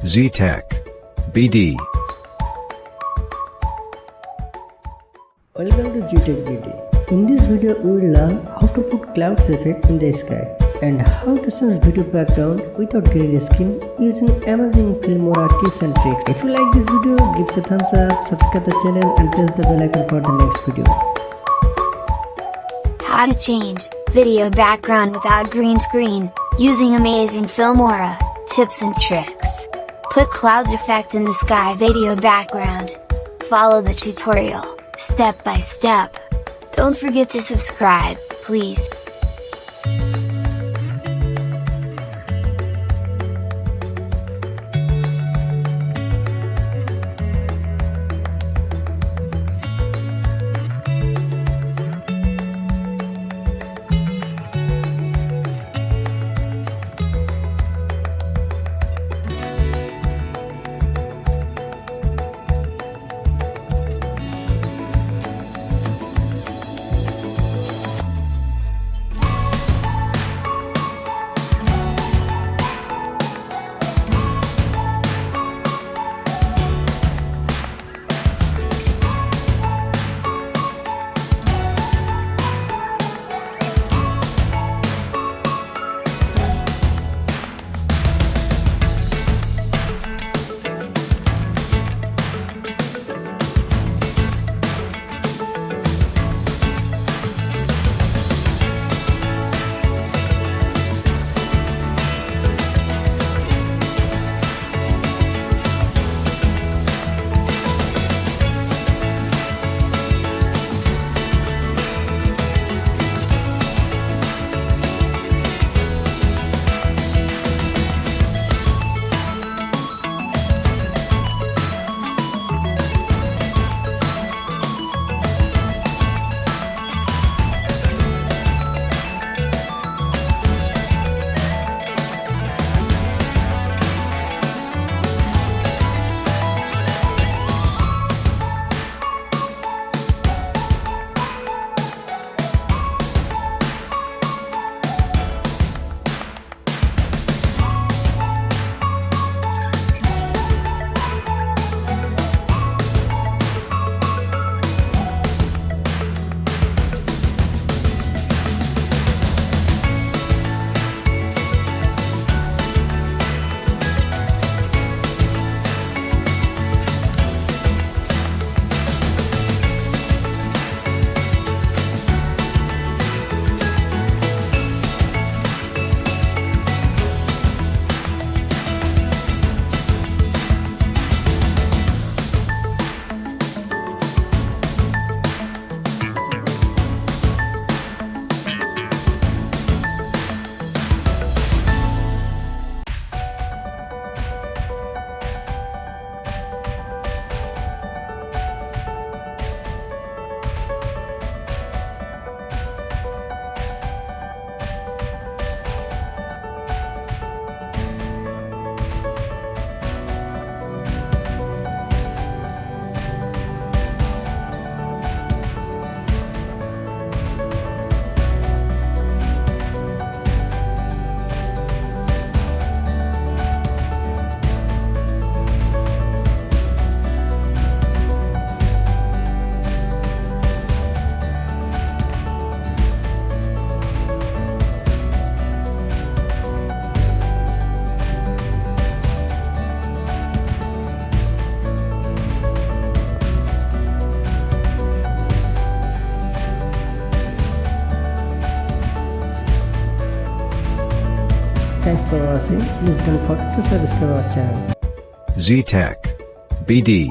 Z-Tech BD. Welcome to G-Tech BD. In this video we will learn how to put clouds effect in the sky and how to sense video background without green screen using amazing Filmora tips and tricks. If you like this video, give us a thumbs up, subscribe the channel and press the bell icon for the next video. How to change video background without green screen using amazing Filmora tips and tricks. Put clouds effect in the sky video background. Follow the tutorial step by step. Don't forget to subscribe, please. Thanks for watching. Please don't forget to subscribe our channel. Z-Tech BD.